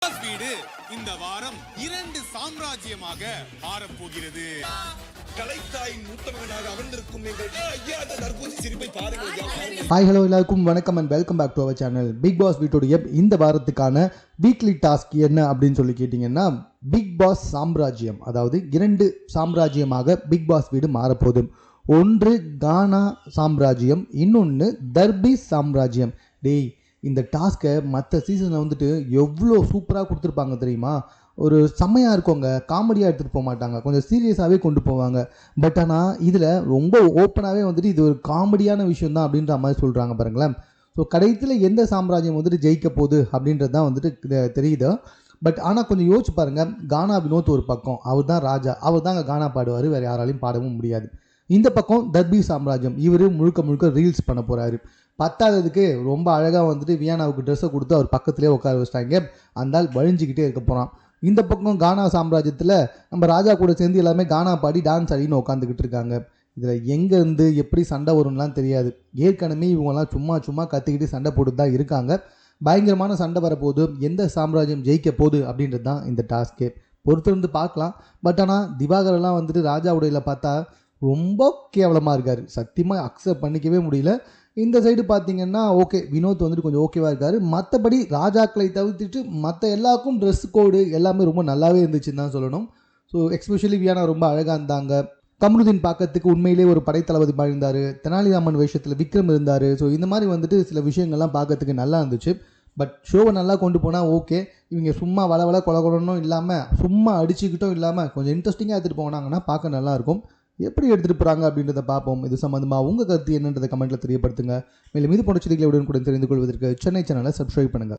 வீடு இந்த வாரம் 2 சாம்ராஜ்யமாக மாறப்போகிறது. கலைத்தாயின் மூத்த மகனாக அமர்ந்திருக்கும் எங்கள் ஐயா அந்த தர்பூசி சிரிப்பை பாருங்கள். ஹாய் ஹலோ எல்லாருக்கும் வணக்கம் and welcome back to our channel. Bigg Boss வீட்டோடைய இந்த வாரத்துக்கான வீக்லி டாஸ்க் என்ன அப்படின்னு சொல்லி கேட்டிங்கன்னா, பிக் பாஸ் சாம்ராஜ்யம், அதாவது 2 சாம்ராஜ்யமாக பிக் பாஸ் வீடு மாறப்போகுது. ஒன்று கானா சாம்ராஜ்யம், இன்னொன்று தர்பி சாம்ராஜ்யம். டேய், இந்த டாஸ்க்கை மற்ற சீசனில் வந்துட்டு எவ்வளோ சூப்பராக கொடுத்துருப்பாங்க தெரியுமா? ஒரு செம்மையாக இருக்கவங்க, காமெடியாக எடுத்துகிட்டு போக மாட்டாங்க, கொஞ்சம் சீரியஸாகவே கொண்டு போவாங்க. பட் ஆனால் இதில் ரொம்ப ஓப்பனாகவே வந்துட்டு இது ஒரு காமெடியான விஷயம் தான் அப்படின்ற மாதிரி சொல்கிறாங்க பாருங்களேன். ஸோ கடைசியில் எந்த சாம்ராஜ்யம் வந்துட்டு ஜெயிக்க போகுது அப்படின்றது தான் வந்துட்டு தெரியுது. பட் ஆனால் கொஞ்சம் யோசிச்சு பாருங்கள், கானா வினோத் ஒரு பக்கம், அவர் தான் ராஜா, அவர் தான் அங்கே கானா பாடுவார், வேறு யாராலையும் பாடவும் முடியாது. இந்த பக்கம் தர்பி சாம்ராஜ்யம், இவர் முழுக்க முழுக்க ரீல்ஸ் பண்ண போகிறாரு. பத்தாததுக்கு ரொம்ப அழகாக வந்துட்டு வியானாவுக்கு ட்ரெஸ்ஸை கொடுத்து அவர் பக்கத்துலேயே உட்கார வச்சிட்டாங்க. அந்த ஆள் வழிஞ்சிக்கிட்டே இருக்க போகிறான். இந்த பக்கம் கானா சாம்ராஜ்யத்தில் நம்ம ராஜா கூட சேர்ந்து எல்லாமே கானா பாடி டான்ஸ் ஆடின்னு உட்காந்துக்கிட்டு இருக்காங்க. இதில் எங்கேருந்து எப்படி சண்டை வரும்லாம் தெரியாது. ஏற்கனவே இவங்கெல்லாம் சும்மா கற்றுக்கிட்டு சண்டை போட்டு தான் இருக்காங்க. பயங்கரமான சண்டை வரப்போகுது. எந்த சாம்ராஜ்யம் ஜெயிக்க போகுது அப்படின்றது தான் இந்த டாஸ்கே. பொறுத்திருந்து பார்க்கலாம். பட் ஆனால் திவாகரெல்லாம் வந்துட்டு ராஜா உடையில் பார்த்தா ரொம்ப கேவலமாக இருக்கார். சத்தியமாக அக்செப்ட் பண்ணிக்கவே முடியல. இந்த சைடு பார்த்தீங்கன்னா ஓகே, வினோத் வந்துட்டு கொஞ்சம் ஓகேவாக இருக்கார். மற்றபடி ராஜாக்களை தவிர்த்துட்டு மற்ற எல்லாருக்கும் ட்ரெஸ் கோடு எல்லாமே ரொம்ப நல்லாவே இருந்துச்சுன்னு தான் சொல்லணும். ஸோ எக்ஸ்பெஷலி வியானா ரொம்ப அழகாக இருந்தாங்க. கமருதீன் பார்க்கறதுக்கு உண்மையிலே ஒரு படைத்தளபதி மாதிரி இருந்தார். தெனாலிராமன் விஷயத்தில் விக்ரம் இருந்தார். ஸோ இந்த மாதிரி வந்துட்டு சில விஷயங்கள்லாம் பார்க்கறதுக்கு நல்லா இருந்துச்சு. பட் ஷோவை நல்லா கொண்டு போனால் ஓகே. இவங்க சும்மா வள கொலகொலனும் இல்லாமல், சும்மா அடிச்சுக்கிட்டும் இல்லாமல் கொஞ்சம் இன்ட்ரெஸ்டிங்காக எடுத்துகிட்டு போனாங்கன்னா பார்க்க நல்லாயிருக்கும். எப்படி எடுத்துகிட்டு போகிறாங்க அப்படின்றத பார்ப்போம். இது சம்மந்தமாக உங்கள் கருத்து என்னன்றதை கமெண்ட்டில் தெரியப்படுத்துங்க. மேலும் இது போன்ற செய்திகளை உடனுக்குடன் தெரிந்து கொள்வதற்கு சென்னை சேனலை சப்ஸ்கிரைப் பண்ணுங்கள்.